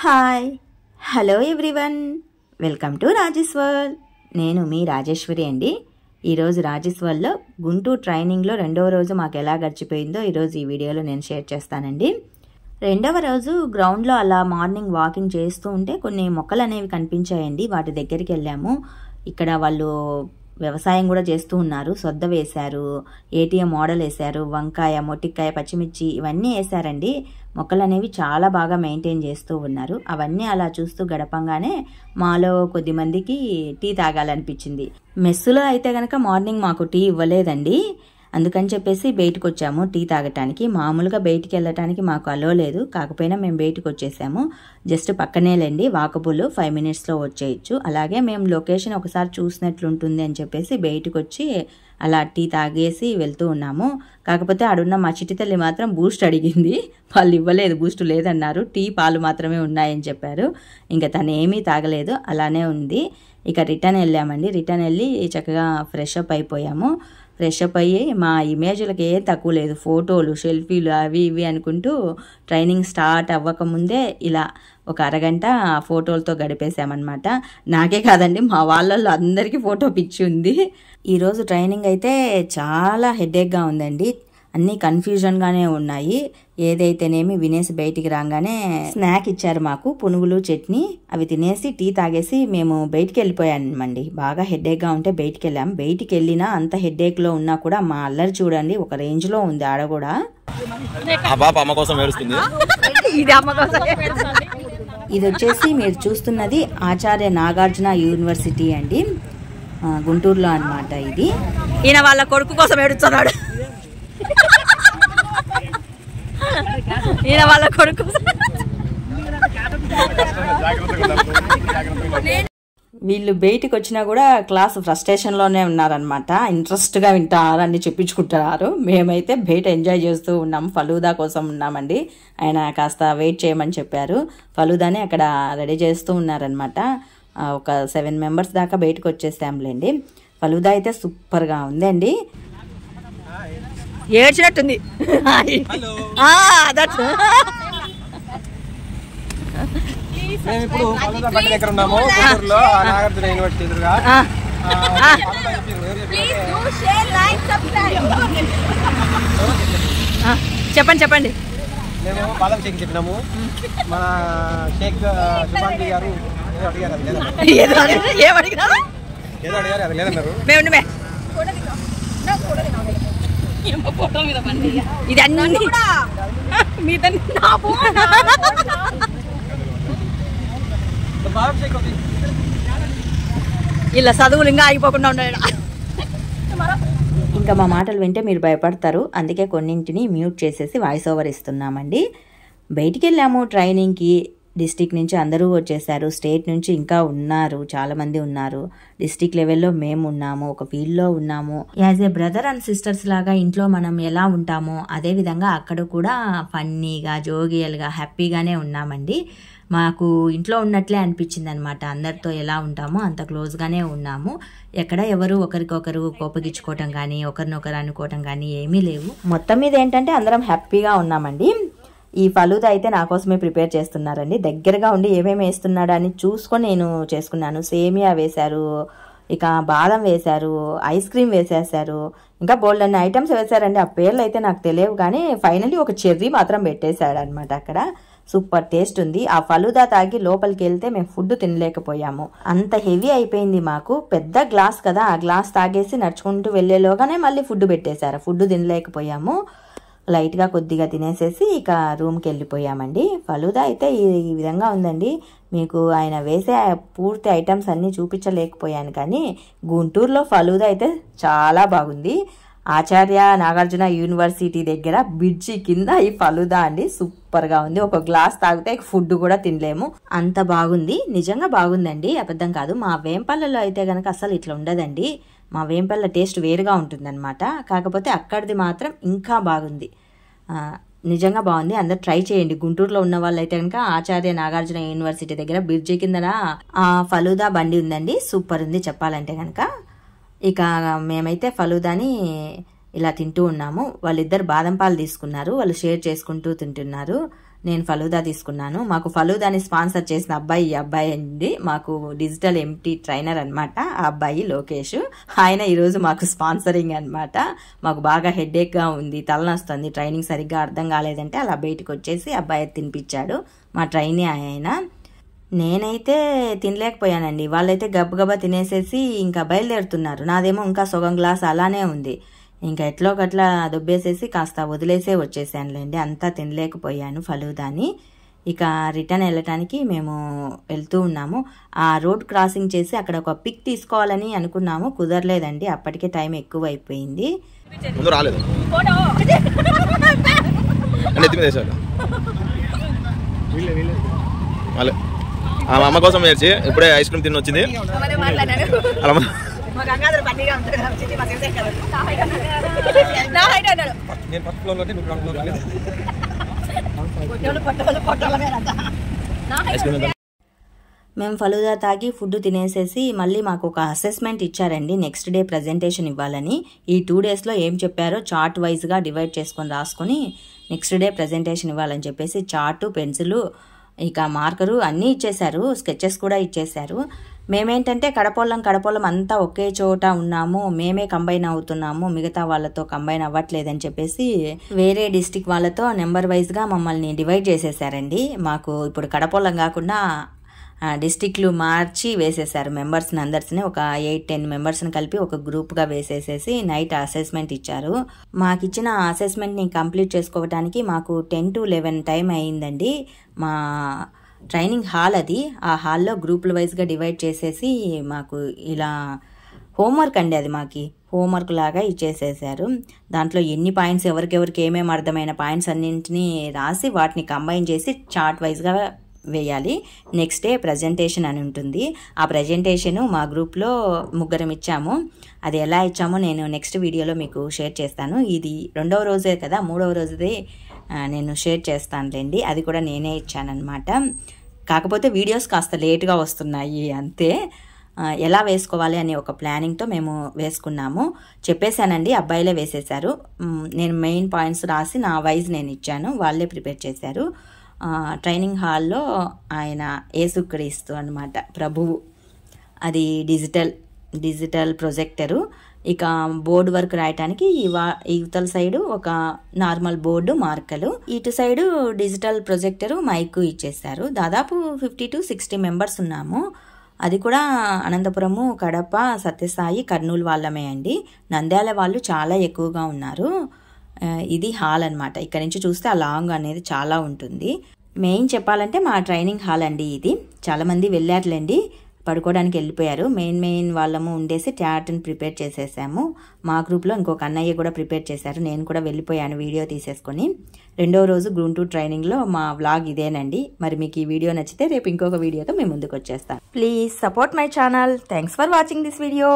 Hi hello everyone, welcome to Rajesh world. నేను మీ రాజేశ్వరి అండి. ఈరోజు రాజేష్ వరల్డ్లో గుంటూరు ట్రైనింగ్లో రెండవ రోజు మాకు ఎలా గడిచిపోయిందో ఈరోజు ఈ వీడియోలో నేను షేర్ చేస్తానండి. రెండవ రోజు గ్రౌండ్లో అలా మార్నింగ్ వాకింగ్ చేస్తూ ఉంటే కొన్ని మొక్కలు అనేవి కనిపించాయండి. వాటి దగ్గరికి వెళ్ళాము. ఇక్కడ వాళ్ళు వ్యవసాయం కూడా చేస్తూ ఉన్నారు. సొద్ద వేశారు, ఏటీఎం మోడల్ వేశారు, వంకాయ, మొట్టికాయ, పచ్చిమిర్చి ఇవన్నీ వేశారండి. మొక్కలు అనేవి చాలా బాగా మెయింటైన్ చేస్తూ ఉన్నారు. అవన్నీ అలా చూస్తూ గడపంగానే మాలో కొద్ది మందికి టీ తాగాలనిపించింది. మెస్సులో అయితే గనక మార్నింగ్ మాకు టీ ఇవ్వలేదండి. అందుకని చెప్పేసి బయటకు వచ్చాము టీ తాగటానికి. మామూలుగా బయటికి వెళ్ళటానికి మాకు అలో లేదు, కాకపోయినా మేము బయటకు వచ్చేసాము. జస్ట్ పక్కనేలండి, వాకబుల్ 5 minutesలో వచ్చేయచ్చు. అలాగే మేము లొకేషన్ ఒకసారి చూసినట్లుంటుంది అని చెప్పేసి బయటకు వచ్చి అలా టీ తాగేసి వెళ్తూ ఉన్నాము. కాకపోతే ఆడున్న మా చిట్టి తల్లి మాత్రం బూస్ట్ అడిగింది. వాళ్ళు ఇవ్వలేదు, బూస్ట్ లేదన్నారు. టీ పాలు మాత్రమే ఉన్నాయని చెప్పారు. ఇంకా తను ఏమీ తాగలేదు, అలానే ఉంది. ఇక రిటర్న్ వెళ్ళామండి. రిటర్న్ వెళ్ళి చక్కగా ఫ్రెష్ అప్ అయిపోయాము. ఫ్రెష్ అప్ అయ్యి మా ఇమేజ్లకి ఏం తక్కువ లేదు, ఫోటోలు, సెల్ఫీలు అవి ఇవి అనుకుంటూ ట్రైనింగ్ స్టార్ట్ అవ్వకముందే ఇలా ఒక అరగంట ఫోటోలతో గడిపేశామన్నమాట. నాకే కాదండి, మా వాళ్ళల్లో అందరికీ ఫోటో పిచ్చి ఉంది. ఈరోజు ట్రైనింగ్ అయితే చాలా హెడేక్గా ఉందండి. అన్నీ కన్ఫ్యూజన్గానే ఉన్నాయి. ఏదైతేనేమి వినేసి బయటికి రాగానే స్నాక్ ఇచ్చారు మాకు, పునుగులు, చట్నీ. అవి తినేసి టీ తాగేసి మేము బయటికి వెళ్ళిపోయామండి. బాగా హెడేక్గా ఉంటే బయటికి వెళ్ళాము. బయటికి వెళ్ళినా అంత హెడేక్లో ఉన్నా కూడా మా అల్లరి చూడండి ఒక రేంజ్లో ఉంది. ఆడ కూడా ఇది వచ్చేసి మీరు చూస్తున్నది ఆచార్య నాగార్జున యూనివర్సిటీ అండి, గుంటూరులో అన్నమాట. ఇది ఈయన వాళ్ళ కొడుకు కోసం ఏడుస్తున్నాడు. ఈయన వాళ్ళ కొడుకు వీళ్ళు బయటికి వచ్చినా కూడా క్లాస్ ఫ్రస్ట్రేషన్లోనే ఉన్నారనమాట. ఇంట్రెస్ట్గా వింటారని చెప్పించుకుంటున్నారు. మేమైతే బయట ఎంజాయ్ చేస్తూ ఉన్నాము. ఫలూదా కోసం ఉన్నామండి. ఆయన కాస్త వెయిట్ చేయమని చెప్పారు. ఫలూదాని అక్కడ రెడీ చేస్తూ ఉన్నారనమాట. ఒక 7 members దాకా బయటకు వచ్చేసాంలేండి. ఫలూదా అయితే సూపర్గా ఉందండి. ఏడ్చినట్టుంది. చెప్పండి చెప్పండి. మేము బాదం షేక్ చెప్పినాము. మన షేక్ సుభాంతి గారు ఏదో అడిగారు, అది లేదన్నారు. ఇది అన్ని ఇలా చదువులు ఇంకా ఆగిపోకుండా ఉన్నాడు. ఇంకా మా మాటలు వింటే మీరు భయపడతారు, అందుకే కొన్నింటిని మ్యూట్ చేసేసి వాయిస్ ఓవర్ ఇస్తున్నామండి. బయటికి వెళ్ళాము ట్రైనింగ్కి. డిస్టిక్ నుంచి అందరూ వచ్చేసారు, స్టేట్ నుంచి ఇంకా ఉన్నారు, చాలామంది ఉన్నారు. డిస్టిక్ లెవెల్లో మేము ఉన్నాము, ఒక ఫీల్డ్లో ఉన్నాము. As a brother and sisters లాగా ఇంట్లో మనం ఎలా ఉంటామో అదేవిధంగా అక్కడ కూడా ఫన్నీగా, జోగియల్గా, హ్యాపీగానే ఉన్నామండి. మాకు ఇంట్లో ఉన్నట్లే అనిపించింది అనమాట. అందరితో ఎలా ఉంటామో అంత క్లోజ్గానే ఉన్నాము. ఎక్కడ ఎవరు ఒకరికొకరు కోపగించుకోవటం కానీ, ఒకరినొకరు అనుకోవటం కానీ ఏమీ లేవు. మొత్తం మీద ఏంటంటే అందరం హ్యాపీగా ఉన్నామండి. ఈ ఫలూదా అయితే నా కోసమే ప్రిపేర్ చేస్తున్నారండి. దగ్గరగా ఉండి ఏమేమి వేస్తున్నాడు అని చూసుకొని నేను చేసుకున్నాను. సేమియా వేశారు, ఇక బాదం వేశారు, ఐస్ క్రీమ్ వేసేసారు, ఇంకా బోల్డ్ అన్ని ఐటమ్స్ వేశారండి. ఆ పేర్లు అయితే నాకు తెలియవు, కానీ ఫైనలీ ఒక చెర్రీ మాత్రం పెట్టేశాడు అనమాట అక్కడ. సూపర్ టేస్ట్ ఉంది. ఆ ఫలూదా తాగి లోపలికి వెళ్తే మేము ఫుడ్ తినలేకపోయాము, అంత హెవీ అయిపోయింది మాకు. పెద్ద గ్లాస్ కదా, ఆ గ్లాస్ తాగేసి నడుచుకుంటూ వెళ్ళేలోగానే మళ్ళీ ఫుడ్ పెట్టేశారు. ఫుడ్ తినలేకపోయాము. లైట్గా కొద్దిగా తినేసేసి ఇక రూమ్కి వెళ్ళిపోయామండి. ఫలూదా అయితే ఈ విధంగా ఉందండి. మీకు ఆయన వేసే పూర్తి ఐటమ్స్ అన్నీ చూపించలేకపోయాను, కానీ గుంటూరులో ఫలూదా అయితే చాలా బాగుంది. ఆచార్య నాగార్జున యూనివర్సిటీ దగ్గర బ్రిడ్జి కింద ఈ ఫలూదా అండి, సూపర్గా ఉంది. ఒక గ్లాస్ తాగితే ఫుడ్ కూడా తినలేము, అంత బాగుంది. నిజంగా బాగుందండి, అబద్ధం కాదు. మా వేంపల్లలో అయితే కనుక అసలు ఇట్లా ఉండదండి. మా వేంపల్ల టేస్ట్ వేరుగా ఉంటుందన్నమాట. కాకపోతే అక్కడిది మాత్రం ఇంకా బాగుంది, నిజంగా బాగుంది. అందరు ట్రై చేయండి. గుంటూరులో ఉన్న వాళ్ళు అయితే కనుక ఆచార్య నాగార్జున యూనివర్సిటీ దగ్గర బ్రిడ్జి కిందన ఫలూదా బండి ఉందండి, సూపర్ ఉంది చెప్పాలంటే కనుక. ఇక మేమైతే ఫలూదాని ఇలా తింటూ ఉన్నాము. వాళ్ళిద్దరు బాదం పాలు తీసుకున్నారు, వాళ్ళు షేర్ చేసుకుంటూ తింటున్నారు. నేను ఫలూదా తీసుకున్నాను. మాకు ఫలూదాని స్పాన్సర్ చేసిన అబ్బాయి ఈ అబ్బాయి అండి. మాకు డిజిటల్ ఎంటీ ట్రైనర్ అనమాట. ఆ అబ్బాయి లోకేష్. ఆయన ఈరోజు మాకు స్పాన్సరింగ్ అనమాట. మాకు బాగా హెడేక్గా ఉంది, తలనొస్తుంది, ట్రైనింగ్ సరిగ్గా అర్థం కాలేదంటే అలా బయటకు వచ్చేసి అబ్బాయి తినిపించాడు. మా ట్రైనీ ఆయన. నేనైతే తినలేకపోయానండి. వాళ్ళైతే గబగబా తినేసేసి ఇంకా బయలుదేరుతున్నారు. నాదేమో ఇంకా సగం గ్లాస్ అలానే ఉంది. ఇంకా ఎట్లో గట్లా దొబ్బేసేసి కాస్త వదిలేసే వచ్చేసానులేండి. అంతా తినలేకపోయాను ఫలూదాని. ఇక రిటర్న్ వెళ్ళటానికి మేము వెళ్తూ ఉన్నాము. ఆ రోడ్ క్రాసింగ్ చేసి అక్కడ ఒక పిక్ తీసుకోవాలని అనుకున్నాము, కుదరలేదండి. అప్పటికే టైం ఎక్కువ అయిపోయింది. అమ్మ కోసం నేర్చి ఇప్పుడే ఐస్ క్రీమ్ తిని వచ్చింది. మేము ఫలూదా తాగి ఫుడ్ తినేసేసి మళ్ళీ మాకు ఒక అసెస్మెంట్ ఇచ్చారండి. నెక్స్ట్ డే ప్రజెంటేషన్ ఇవ్వాలని. ఈ 2 డేస్లో ఏం చెప్పారో చార్ట్ వైజ్గా డివైడ్ చేసుకొని రాసుకొని నెక్స్ట్ డే ప్రజెంటేషన్ ఇవ్వాలని చెప్పేసి చార్టు, పెన్సిలు, ఇక మార్కరు అన్నీ ఇచ్చేశారు. స్కెచెస్ కూడా ఇచ్చేశారు. మేమేంటంటే కడపొల్లం అంతా ఒకే చోట ఉన్నాము, మేమే కంబైన్ అవుతున్నాము, మిగతా వాళ్ళతో కంబైన్ అవ్వట్లేదని చెప్పేసి వేరే డిస్టిక్ వాళ్ళతో నెంబర్ వైజ్గా మమ్మల్ని డివైడ్ చేసేసారండి. మాకు ఇప్పుడు కడపొల్లం కాకుండా డిస్టిక్లు మార్చి వేసేసారు. మెంబర్స్ని అందరిని ఒక 8-10 మెంబర్స్ని కలిపి ఒక గ్రూప్గా వేసేసేసి నైట్ అసెస్మెంట్ ఇచ్చారు. మాకు ఇచ్చిన అసెస్మెంట్ని కంప్లీట్ చేసుకోవడానికి మాకు 10 to 11 టైం అయిందండి. మా ట్రైనింగ్ హాల్ అది. ఆ హాల్లో గ్రూపుల వైజ్గా డివైడ్ చేసేసి మాకు ఇలా హోంవర్క్ అండి, అది మాకి హోంవర్క్ లాగా ఇచ్చేసేసారు. దాంట్లో ఎన్ని పాయింట్స్, ఎవరికెవరికి ఏమేమి అర్థమైన పాయింట్స్ అన్నింటినీ రాసి వాటిని కంబైన్ చేసి చార్ట్ వైజ్గా వేయాలి. నెక్స్ట్ డే ప్రజెంటేషన్ అని ఉంటుంది. ఆ ప్రజెంటేషను మా గ్రూప్లో 3 ఇచ్చాము. అది ఎలా ఇచ్చామో నేను నెక్స్ట్ వీడియోలో మీకు షేర్ చేస్తాను. ఇది 2వ రోజే కదా, 3వ రోజుది నేను షేర్ చేస్తానులేండి. అది కూడా నేనే ఇచ్చానమాట. కాకపోతే వీడియోస్ కాస్త లేట్గా వస్తున్నాయి అంతే. ఎలా వేసుకోవాలి అనే ఒక ప్లానింగ్తో మేము వేసుకున్నాము. చెప్పేశానండి, అబ్బాయిలే వేసేశారు. నేను మెయిన్ పాయింట్స్ రాసి నా వైజ్ నేను ఇచ్చాను, వాళ్ళే ప్రిపేర్ చేశారు. ట్రైనింగ్ హాల్లో ఆయన యేసుక్రీస్తు అనమాట, ప్రభువు. అది డిజిటల్ ప్రొజెక్టరు. ఇక బోర్డు వర్క్ రాయటానికి ఇవతల సైడు ఒక నార్మల్ బోర్డు, మార్కలు, ఇటు సైడు డిజిటల్ ప్రొజెక్టరు, మైకు ఇచ్చేసారు. దాదాపు 50 to 60 మెంబర్స్ ఉన్నాము. అది కూడా అనంతపురము, కడప, సత్యసాయి, కర్నూలు వాళ్ళమే అండి. నంద్యాల వాళ్ళు చాలా ఎక్కువగా ఉన్నారు. ఇది హాల్ అనమాట. ఇక్కడ నుంచి చూస్తే ఆ లాంగ్ అనేది చాలా ఉంటుంది. మెయిన్ చెప్పాలంటే మా ట్రైనింగ్ హాల్ అండి ఇది. చాలామంది వెళ్ళారులేండి, పడుకోవడానికి వెళ్ళిపోయారు. మెయిన్ వాళ్ళము ఉండేసి ట్యాట్ని ప్రిపేర్ చేసేసాము. మా గ్రూప్లో ఇంకొక అన్నయ్య కూడా ప్రిపేర్ చేశారు. నేను కూడా వెళ్ళిపోయాను వీడియో తీసేసుకొని. 2వ రోజు గుంటూరు ట్రైనింగ్లో మా వ్లాగ్ ఇదేనండి. మరి మీకు ఈ వీడియో నచ్చితే రేపు ఇంకొక వీడియోతో మేము ముందుకు వచ్చేస్తాను. Please support my channel. Thanks for watching this video.